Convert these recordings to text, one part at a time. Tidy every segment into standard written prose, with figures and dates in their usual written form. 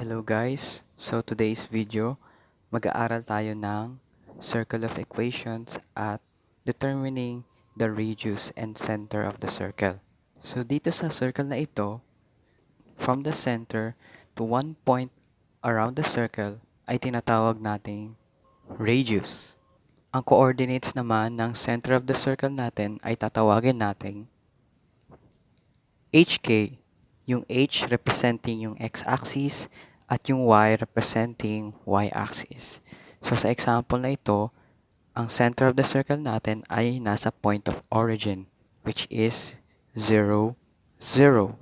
Hello guys! So today's video, mag-aaral tayo ng circle of equations at determining the radius and center of the circle. So dito sa circle na ito, from the center to one point around the circle ay tinatawag nating radius. Ang coordinates naman ng center of the circle natin ay tatawagin nating HK, yung H representing yung x-axis at yung Y representing y-axis. So sa example na ito, ang center of the circle natin ay nasa point of origin, which is 0, 0.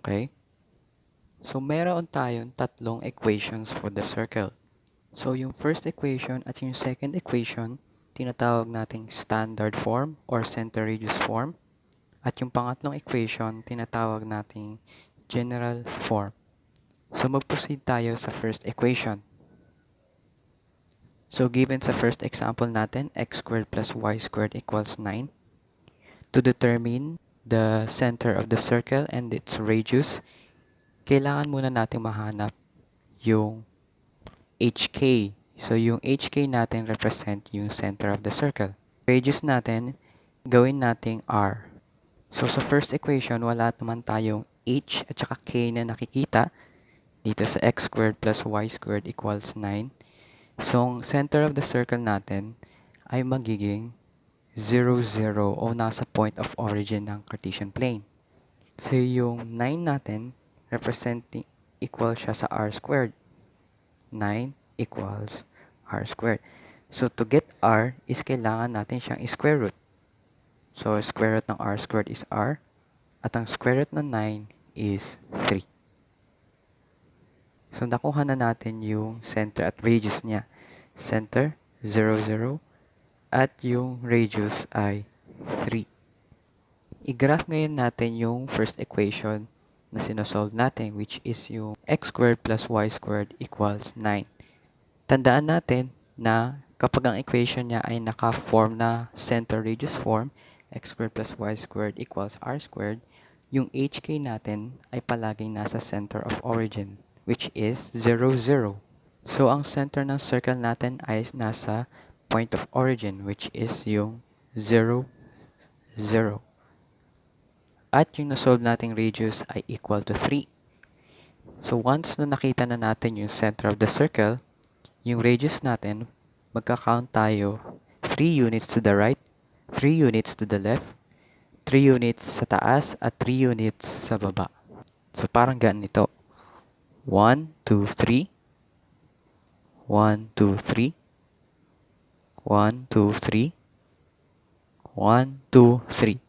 Okay? So meron tayong tatlong equations for the circle. So yung first equation at yung second equation, tinatawag nating standard form or center radius form. At yung pangatlong equation, tinatawag nating general form. So mag-proceed tayo sa first equation. So given sa first example natin, x squared plus y squared equals 9. To determine the center of the circle and its radius, kailangan muna natin mahanap yung HK. So yung HK natin represent yung center of the circle. Radius natin, gawin nating R. So sa first equation, wala naman tayong h at saka k na nakikita dito sa x squared plus y squared equals 9. So ang center of the circle natin ay magiging 0, 0 o nasa point of origin ng Cartesian plane. So yung 9 natin representing equal siya sa r squared. 9 equals r squared. So to get r is kailangan natin siyang square root. So, square root ng r squared is r. At ang square root ng 9 is 3. So, nakuha na natin yung center at radius niya. Center, 0, 0. At yung radius ay 3. I-graph ngayon natin yung first equation na sinosolve natin, which is yung x squared plus y squared equals 9. Tandaan natin na kapag ang equation niya ay naka-form na center radius form, x squared plus y squared equals r squared, yung hk natin ay palaging nasa center of origin, which is 0, 0. So, ang center ng circle natin ay nasa point of origin, which is yung 0, 0. At yung nasolve nating radius ay equal to 3. So, once na nakita na natin yung center of the circle, yung radius natin, magka-count tayo 3 units to the right, 3 units to the left, 3 units sa taas, at 3 units sa baba. So, parang ganito. 1, 2, 3. 1, 2, 3. 1, 2, 3. 1, 2, 3.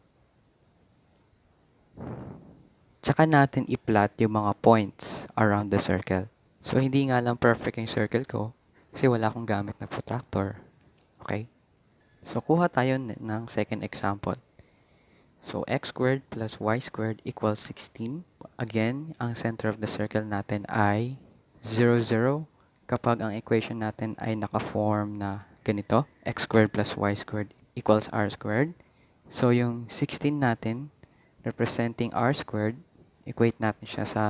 Tsaka natin i-plot yung mga points around the circle. So, hindi nga lang perfect yung circle ko kasi wala akong gamit na protractor. Okay? So, kuha tayo ng second example. So, x squared plus y squared equals 16. Again, ang center of the circle natin ay 0, 0 kapag ang equation natin ay naka-form na ganito. X squared plus y squared equals r squared. So, yung 16 natin representing r squared, equate natin siya sa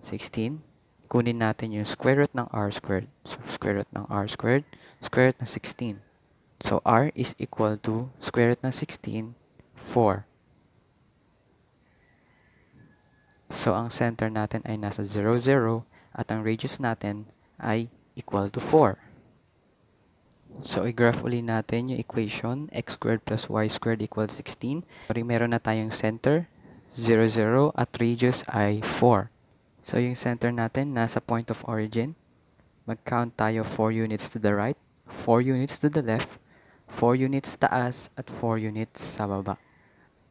16. Kunin natin yung square root ng r squared. So, square root ng r squared, square root ng 16. So, r is equal to square root ng 16, 4. So, ang center natin ay nasa 0, 0 at ang radius natin ay equal to 4. So, i-graph ulit natin yung equation x squared plus y squared equals 16. Meron na tayong center, 0, 0 at radius ay 4. So, yung center natin nasa point of origin. Mag-count tayo 4 units to the right, 4 units to the left, 4 units taas, at 4 units sa baba.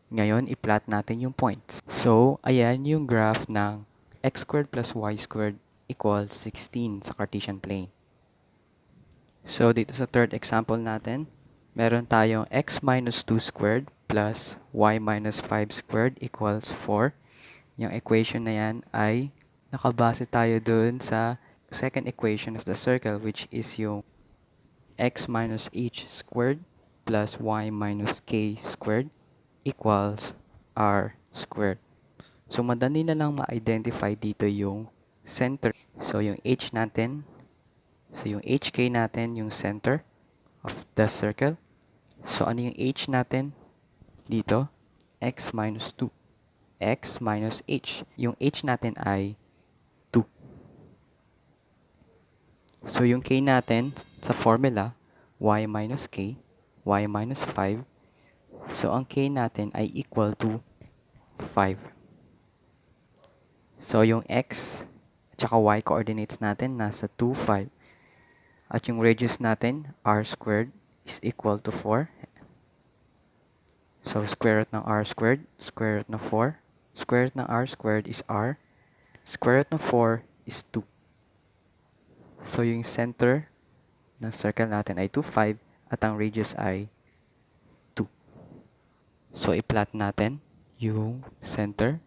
Ngayon, i-plot natin yung points. So, ayan yung graph ng x squared plus y squared equals 16 sa Cartesian plane. So, dito sa third example natin, meron tayong x minus 2 squared plus y minus 5 squared equals 4. Yung equation na yan ay nakabase tayo dun sa second equation of the circle, which is yung x minus h squared plus y minus k squared equals r squared. So, madali na lang ma-identify dito yung center. So, yung h natin, so yung hk natin, yung center of the circle. So, ano yung h natin dito? X minus 2. X minus h. Yung h natin ay 2. So, yung k natin sa formula, y minus k, y minus 5. So, ang k natin ay equal to 5. So, yung x at saka y coordinates natin nasa 2, 5. At yung radius natin, r squared, is equal to 4. So, square root ng r squared, square root ng 4. Square root ng r squared is r. Square root ng 4 is 2. So, yung center ng circle natin ay 2, 5 at ang radius ay 2. So, i-plot natin yung center.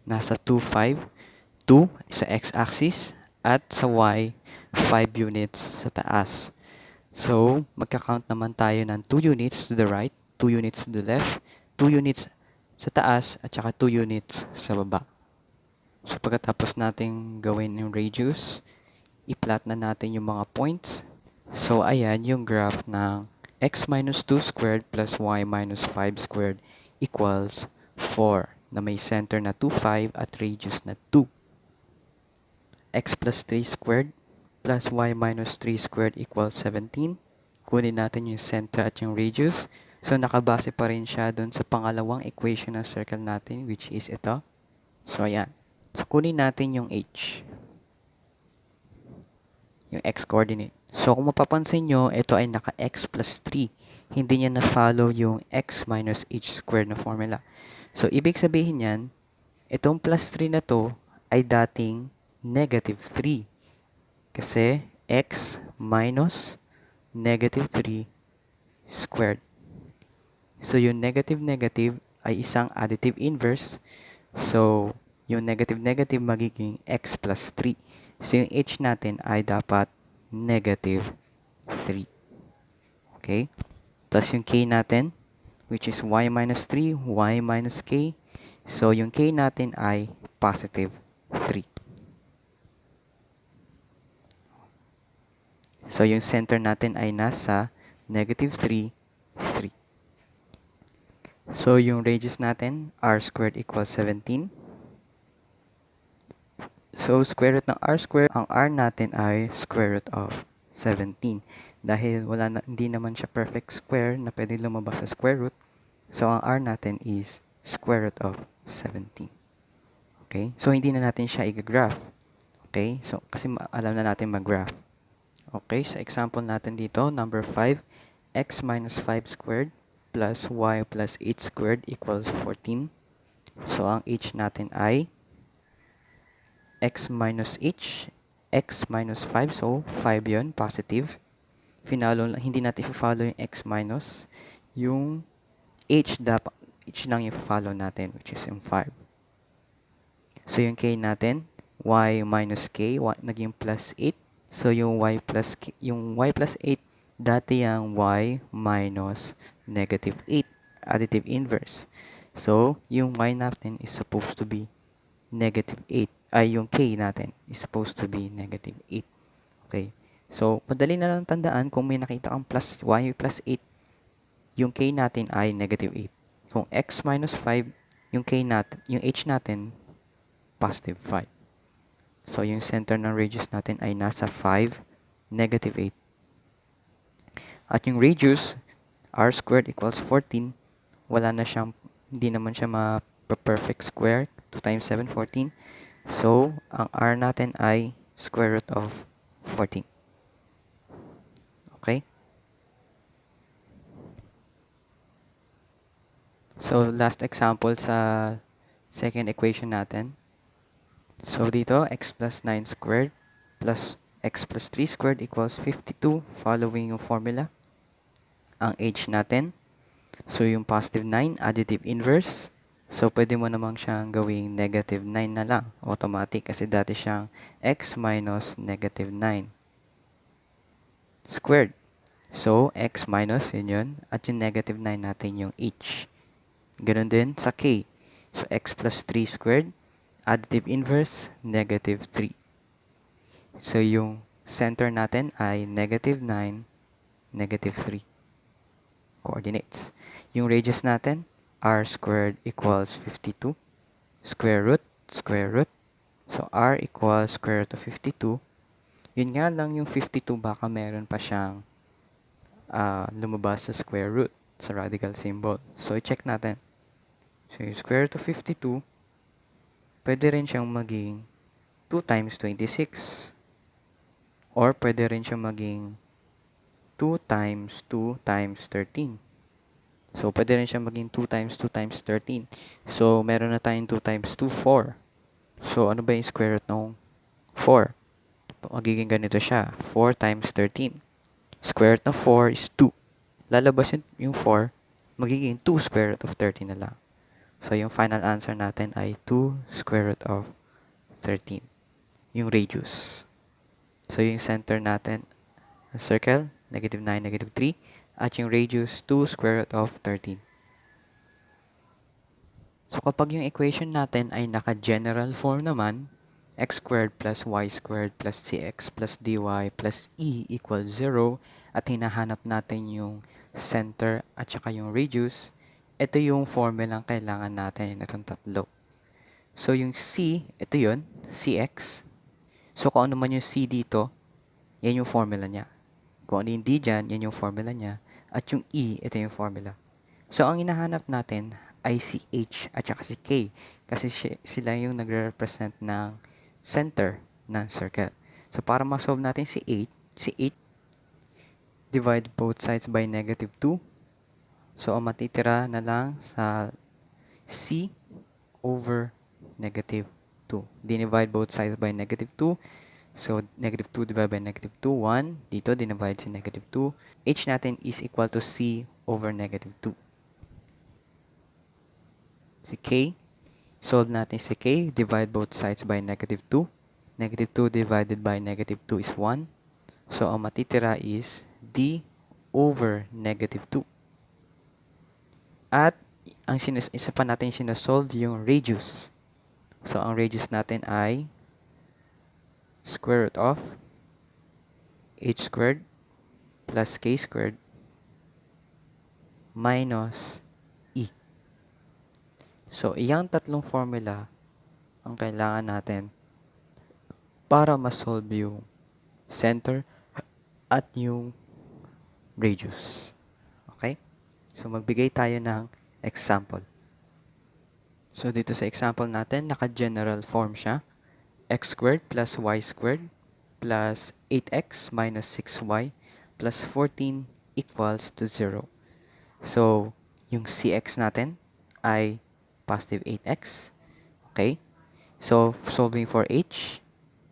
Nasa 2, 5. 2 sa x-axis at sa y, 5 units sa taas. So, magka-count naman tayo ng 2 units to the right, 2 units to the left, 2 units sa taas at saka 2 units sa baba. So, pagkatapos nating gawin yung radius, i-plot na natin yung mga points. So, ayan yung graph ng x minus 2 squared plus y minus 5 squared equals 4 na may center na 2, 5 at radius na 2. X plus 3 squared plus y minus 3 squared equals 17. Kunin natin yung center at yung radius. So, nakabase pa rin siya dun sa pangalawang equation ng circle natin, which is ito. So, ayan. So, kunin natin yung h. Yung x-coordinate. So, kung mapapansin nyo, ito ay naka-x plus 3. Hindi niya na-follow yung x minus h squared na formula. So, ibig sabihin yan, itong plus 3 na to ay dating negative 3. Kasi x minus negative 3 squared. So, yung negative ay isang additive inverse. So, yung negative magiging x plus 3. So, yung h natin ay dapat negative 3. Okay? Tapos yung k natin, which is y minus 3, y minus k. So, yung k natin ay positive 3. So, yung center natin ay nasa negative 3, 3. So, yung radius natin, r squared equals 17. So, square root ng r squared, ang r natin ay square root of 17. Dahil hindi naman siya perfect square na pwede lumabas sa square root. So, ang r natin is square root of 17. Okay? So, hindi na natin siya i-graph. Okay? So, kasi alam na natin mag-graph. Okay? So, example natin dito, number 5, x minus 5 squared plus y plus 8 squared equals 14. So, ang h natin ay x minus h, x minus 5. So, 5 yun, positive. Hindi natin i-follow yung x minus. Yung h lang yung i-follow natin, which is yung 5. So, yung k natin, y minus k, naging plus 8. So, yung y plus 8, dati yung y minus negative 8, additive inverse. So, yung y natin is supposed to be negative 8. Ay, yung k natin is supposed to be negative 8. Okay. So, madali na lang tandaan kung may nakita kang plus y plus 8, yung k natin ay negative 8. Kung x minus 5, yung h natin, positive 5. So, yung center ng radius natin ay nasa 5, negative 8. At yung radius, r squared equals 14. Hindi naman siya ma-perfect square. 2 times 7, 14. So, ang r natin ay square root of 14. Okay? So, last example sa second equation natin. So, dito, x plus 9 squared plus x plus 3 squared equals 52 following yung formula. Ang h natin, so yung positive 9, additive inverse. So, pwede mo namang siyang gawing negative 9 na lang. Automatic kasi dati siyang x minus negative 9 squared. So, x minus, yun. At yung negative 9 natin yung h. Ganun din sa k. So, x plus 3 squared, additive inverse, negative 3. So, yung center natin ay negative 9, negative 3 coordinates. Yung radius natin, r squared equals 52, square root, square root. So, r equals square root of 52. Yun nga lang yung 52 baka meron pa siyang lumabas sa square root sa radical symbol. So, i-check natin. So, yung square root of 52, pwede rin siyang maging 2 times 26. Or pwede rin siyang maging 2 times 2 times 13. So, pwede rin siyang maging 2 times 2 times 13. So, meron na tayong 2 times 2, 4. So, ano ba yung square root ng 4? Magiging ganito siya. 4 times 13. Square root ng 4 is 2. Lalabas yung 4, magiging 2 square root of 13 na lang. So, yung final answer natin ay 2 square root of 13. Yung radius. So, yung center natin, circle, negative 9, negative 3. At yung radius, 2 square root of 13. So, kapag yung equation natin ay naka-general form naman, x squared plus y squared plus cx plus dy plus e equals 0 at hinahanap natin yung center at saka yung radius, ito yung formula ang kailangan natin itong tatlo. So, yung c, ito yun, cx. So, kung ano man yung c dito, yan yung formula niya. Kung ano yung d dyan, yan yung formula niya. At yung e, ito yung formula. So, ang hinahanap natin ay si h at saka si k kasi sila yung nagre-represent ng center ng circle. So, para ma-solve natin si 8, divide both sides by negative 2. So, ang matitira na lang sa c over negative 2. Dinivide both sides by negative 2. So, negative 2 divided by negative 2, 1. Dito, dinivide si negative 2. H natin is equal to c over negative 2. Si k, solve natin si k, divide both sides by negative 2. Negative 2 divided by negative 2 is 1. So, ang matitira is d over negative 2. At, isa pa natin sinasolve yung radius. So, ang radius natin ay square root of h squared plus k squared minus e. So, iyang tatlong formula ang kailangan natin para ma-solve yung center at yung radius. Okay? So, magbigay tayo ng example. So, dito sa example natin, naka-general form siya. X squared plus y squared plus 8x minus 6y plus 14 equals to 0. So, yung cx natin ay positive 8x. Okay? So, solving for h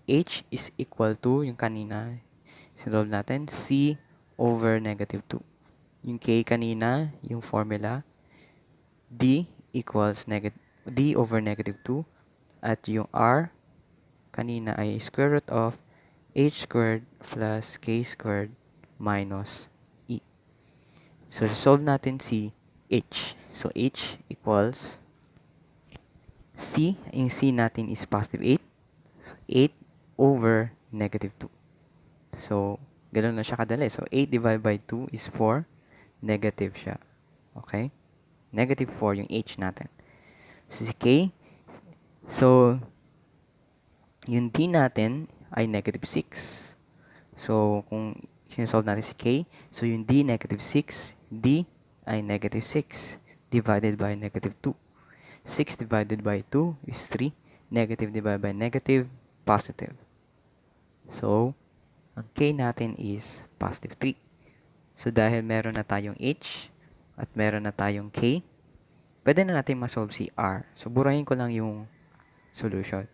is equal to, yung kanina, sinolve natin, c over negative 2. Yung k kanina, yung formula, d equals d over negative 2. At yung r, kanina ay square root of h squared plus k squared minus e. So, solve natin si h. So, h equals c. Yung c natin is positive 8. So, 8 over negative 2. So, ganoon na siya kadali. So, 8 divided by 2 is 4. Negative siya. Okay? Negative 4 yung h natin. So, si k. So, yung d natin ay negative 6. So, kung sinasolve natin si k, so yung d negative 6, d ay negative 6 divided by negative 2. 6 divided by 2 is 3. Negative divided by negative, positive. So, ang k natin is positive 3. So, dahil meron na tayong h at meron na tayong k, pwede na natin ma-solve si r. So, burahin ko lang yung solution.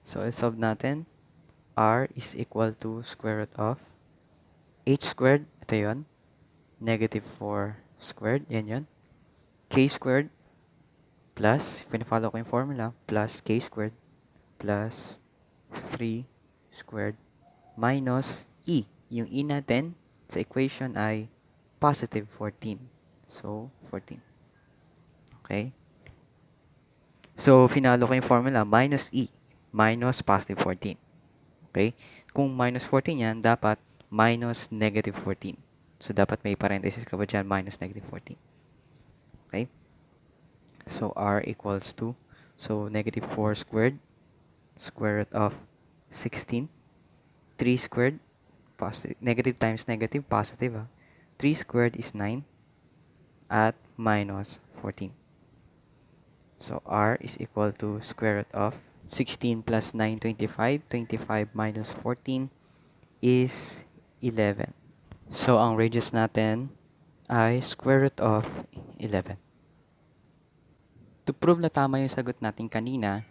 So, i-solve natin. R is equal to square root of h squared, ito yun, negative 4 squared, yan yun, k squared, plus, pinafollow ko yung formula, plus k squared, plus 3 squared, minus e. Yung e natin sa equation ay positive 14. So, 14. Okay? So, finalo ko yung formula, minus e, minus positive 14. Okay? Kung minus 14 yan, dapat minus negative 14. So, dapat may parenthesis ka pa dyan, minus negative 14. Okay? So, r equals to, so, negative 4 squared, square root of 16. 3 squared, positive, negative times negative, positive. 3 squared is 9 at minus 14. So, r is equal to square root of 16 plus 9, 25. 25 minus 14 is 11. So, ang radius natin ay square root of 11. To prove na tama yung sagot natin kanina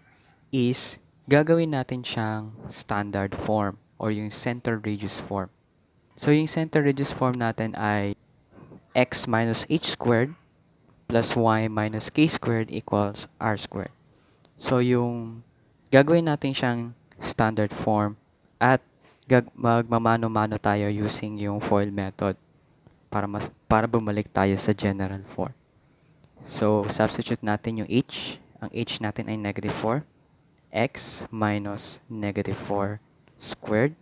is gagawin natin siyang standard form or yung center radius form. So, yung center radius form natin ay x minus h squared plus y minus k squared equals r squared. So, yung gagawin natin siyang standard form at magmamano-mano tayo using yung FOIL method para bumalik tayo sa general form. So, substitute natin yung h. Ang h natin ay negative 4. X minus negative 4 squared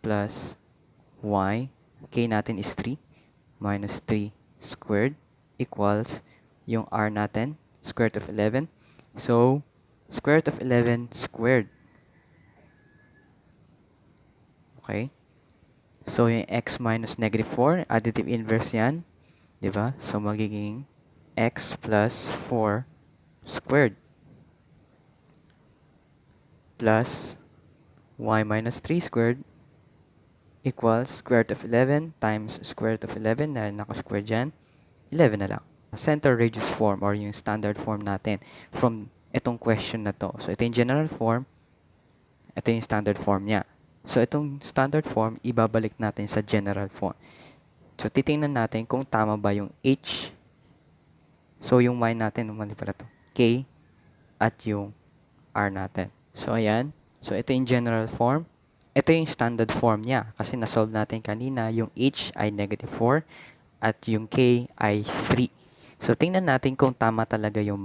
plus y. K natin is 3 minus 3 squared equals yung r natin, square root of 11. So, square root of 11 squared. Okay? So, yung x minus negative 4, additive inverse yan. Diba? So, magiging x plus 4 squared plus y minus 3 squared equals square root of 11 times square root of 11 na naka-square dyan, 11 na lang. Center radius form or yung standard form natin from itong question na to. So, ito yung general form, ito yung standard form niya. So, itong standard form, ibabalik natin sa general form. So, titingnan natin kung tama ba yung h. So, yung y natin, mali pala to, k, at yung r natin. So, ayan. So, ito yung general form. Ito yung standard form niya. Kasi nasolve natin kanina, yung h ay negative 4 at yung k ay 3. So, tingnan natin kung tama talaga yung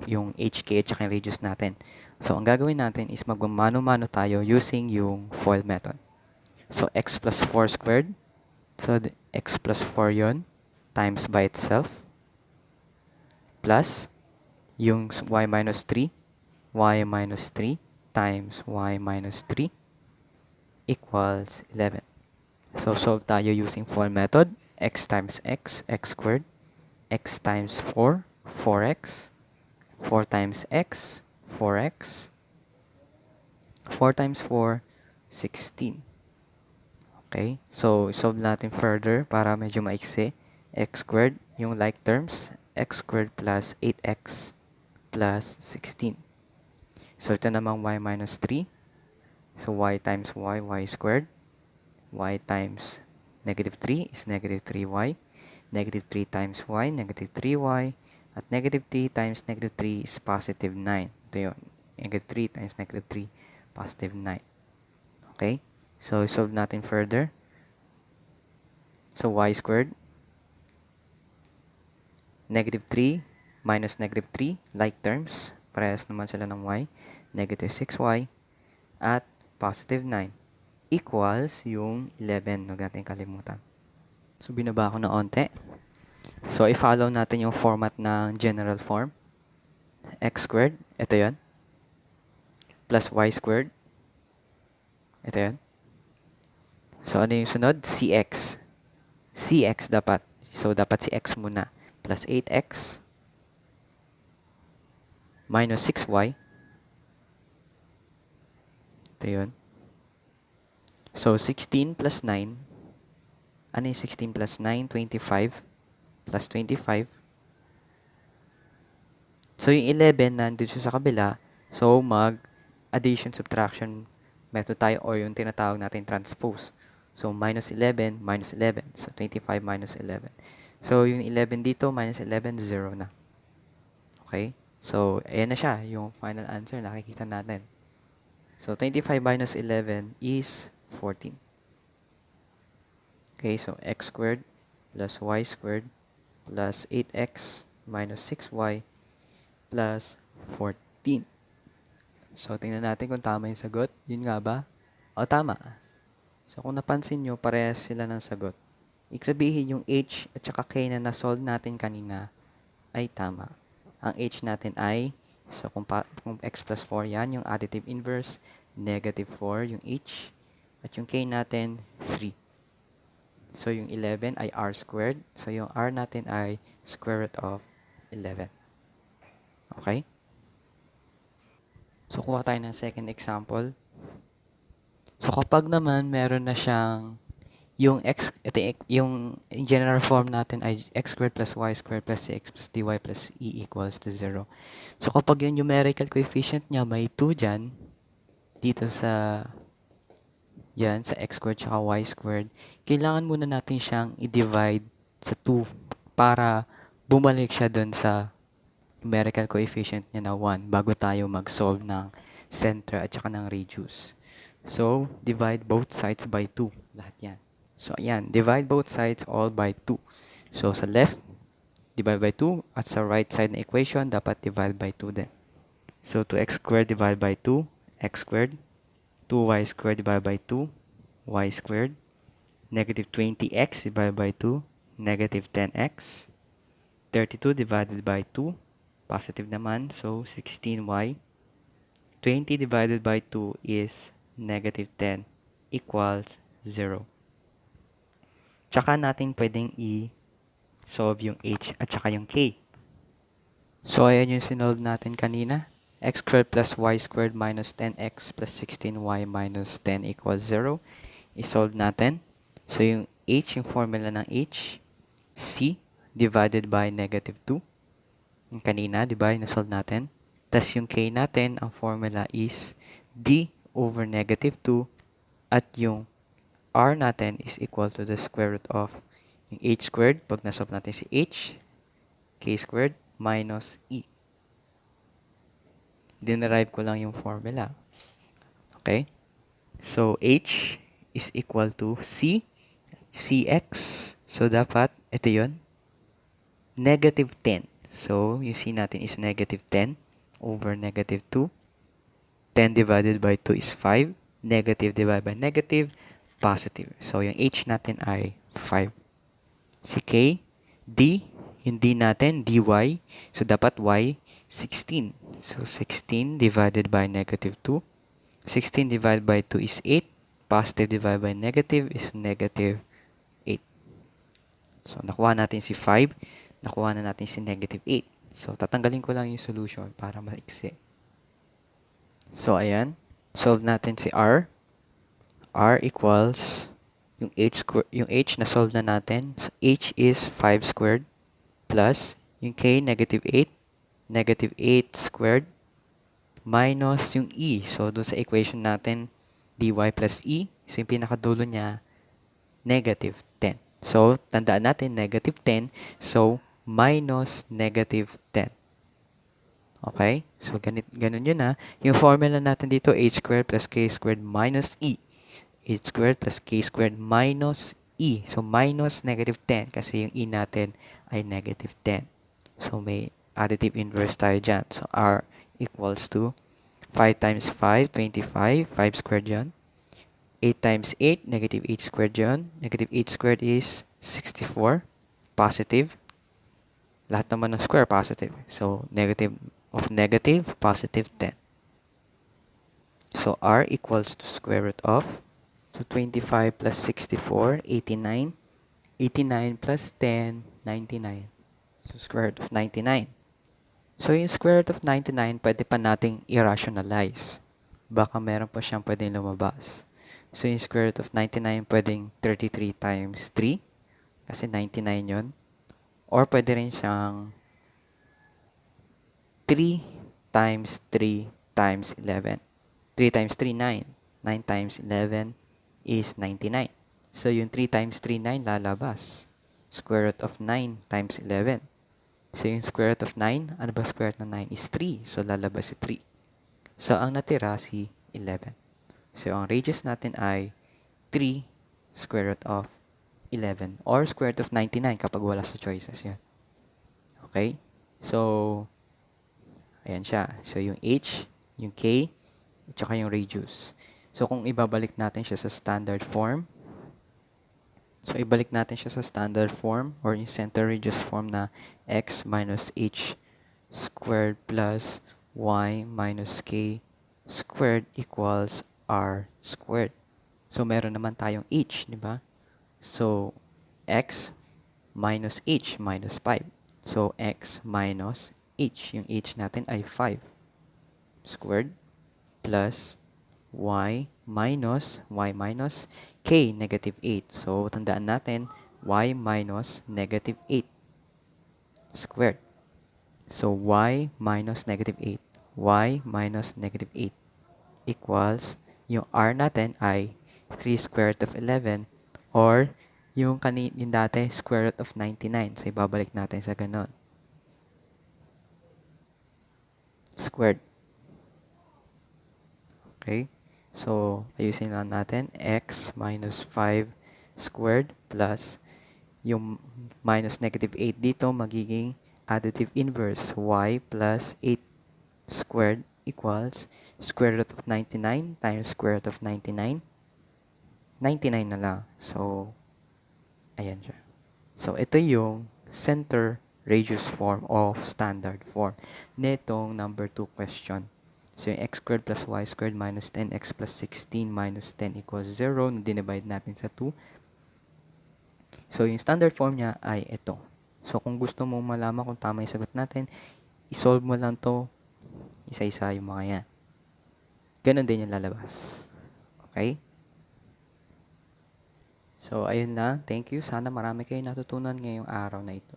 yung h, k, at yung radius natin. So, ang gagawin natin is magmamano-mano tayo using yung FOIL method. So, x plus 4 squared. So, x plus 4 yon times by itself. Plus, yung y minus 3. Y minus 3 times y minus 3 equals 11. So, solve tayo using FOIL method. X times x, x squared. X times 4, 4x. 4 times x, 4x. 4 times 4, 16. Okay? So, solve natin further para medyo maiksi. X squared, yung like terms. X squared plus 8x plus 16. So, ito namang y minus 3. So, y times y, y squared. Y times negative 3 is negative 3y. Negative 3 times y, negative 3y. At negative 3 times negative 3 is positive 9. Ito yun. Negative 3 times negative 3, positive 9. Okay? So, solve natin further. So, y squared. Negative 3 minus negative 3, like terms. Parehas naman sila ng y. Negative 6y. At positive 9. Equals yung 11. Huwag natin kalimutan. So, binaba ko na onte. So, i-follow natin yung format ng general form. X squared. Ito yan. Plus y squared. Ito yan. So, ano yung sunod? Cx. Cx dapat. So, dapat si x muna. Plus 8x. Minus 6y. Ito yun. So, 16 plus 9. Ano yung 16 plus 9? 25. Plus 25. So, yung 11 nandito sa kabila. So, mag-addition, subtraction method tayo or yung tinatawag natin transpose. So, minus 11, minus 11. So, 25 minus 11. So, yung 11 dito, minus 11, 0 na. Okay? So, ayan na siya. Yung final answer, nakikita natin. So, 25 minus 11 is 14. Okay, so x squared plus y squared plus 8x minus 6y plus 4. 15. So, tingnan natin kung tama yung sagot. Yun nga ba? O, tama. So, kung napansin nyo, parehas sila ng sagot. Ibig sabihin, yung h at saka k na na-solve natin kanina ay tama. Ang h natin ay, so kung x plus 4 yan, yung additive inverse, negative 4 yung h, at yung k natin, 3. So, yung 11 ay r squared. So, yung r natin ay square root of 11. Okay? So, kuha tayo ng second example. So, kapag naman meron na siyang ito yung general form natin ay x squared plus y squared plus cx plus dy plus e equals to 0. So, kapag yung numerical coefficient niya may 2 dyan, dito sa x squared tsaka y squared, kailangan muna natin siyang i-divide sa 2 para bumalik siya dun sa numerical coefficient niya na 1 bago tayo mag-solve ng center at saka ng radius. So, divide both sides by 2. Lahat yan. So, ayan. Divide both sides all by 2. So, sa left, divide by 2. At sa right side na equation, dapat divide by 2 din. So, 2x squared divided by 2, x squared. 2y squared divided by 2, y squared. Negative 20x divided by 2, negative 10x. 32 divided by 2, positive naman. So, 16y. 20 divided by 2 is negative 10 equals 0. Tsaka natin pwedeng i-solve yung h at tsaka yung k. So, ayan yung sinolve natin kanina. X squared plus y squared minus 10x plus 16y minus 10 equals 0. I-solve natin. So, yung h, yung formula ng h, c divided by negative 2. Yung kanina, di ba, na-solve natin. Tapos yung k natin, ang formula is d over negative 2 at yung r natin is equal to the square root of yung h squared, pag nasolve natin si h, k squared minus e. Dinerive ko lang yung formula. Okay? So, h is equal to c, cx. So, dapat, ito yun, negative 10. So, yung c natin is negative 10 over negative 2. 10 divided by 2 is 5. Negative divided by negative, positive. So, yung h natin ay 5. Si k, d, yung d natin, dy. So, dapat y, 16. So, 16 divided by negative 2. 16 divided by 2 is 8. Positive divided by negative is negative 8. So, nakuha natin si 5. Nakuha na natin si negative 8. So, tatanggalin ko lang yung solution para maiksi. So, ayan. Solve natin si r. R equals yung h na solve na natin. So, h is 5 squared plus yung k, negative 8. Negative 8 squared minus yung e. So, doon sa equation natin, dy plus e. So, yung pinakadulo niya, negative 10. So, tandaan natin, negative 10. So, minus negative 10. Okay? So, ganun yun ha. Yung formula natin dito, h squared plus k squared minus e. H squared plus k squared minus e. So, minus negative 10 kasi yung e natin ay negative 10. So, may additive inverse tayo dyan. So, r equals to 5 times 5, 25. 5 squared dyan. 8 times 8, negative 8 squared dyan. Negative 8 squared is 64. Positive. Lahat naman ng square positive. So, negative of negative, positive 10. So, r equals to square root of, so 25 plus 64, 89. 89 plus 10, 99. So, square root of 99. So, yung square root of 99, pwede pa nating i-rationalize. Baka meron pa siyang pwedeng lumabas. So, yung square root of 99, pwedeng 33 times 3. Kasi 99 yun. Or pwede rin siyang 3 times 3 times 11. 3 times 3, 9. 9 times 11 is 99. So, yung 3 times 3, 9 lalabas. Square root of 9 times 11. So, yung square root of 9, ano ba square root ng 9 is 3. So, lalabas si 3. So, ang natira si 11. So, ang radius natin ay 3 square root of 11. Or square root of 99 kapag wala sa choices yan. Okay? So, Ayan siya. So, yung h, yung k, at saka yung radius. So, kung ibabalik natin siya sa standard form, or yung center radius form na x minus h squared plus y minus k squared equals r squared. So, meron naman tayong h, di ba? So, x minus h minus 5. So, x minus h. Yung h natin ay 5 squared plus y minus k, negative 8. So, tandaan natin, y minus negative 8 squared. So, y minus negative 8. Y minus negative 8 equals, yung r natin ay 3 square root of 11 or yung dati, square root of 99. So, ibabalik natin sa ganon. Squared. Okay? So, ayusin lang natin. X minus 5 squared plus yung minus negative 8 dito magiging additive inverse. Y plus 8 squared equals square root of 99 times square root of 99. 99 na lang. So, ayan siya. So, ito yung center radius form o standard form netong number 2 question. So, yung x squared plus y squared minus 10x plus 16 minus 10 equals 0. Dinivide natin sa 2. So, yung standard form niya ay ito. So, kung gusto mo malaman kung tama yung sagot natin, isolve mo lang to isa-isa yung mga yan. Ganon din yung lalabas. Okay? So, ayun lang. Thank you. Sana marami kayo natutunan ngayong araw na ito.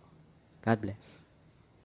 God bless.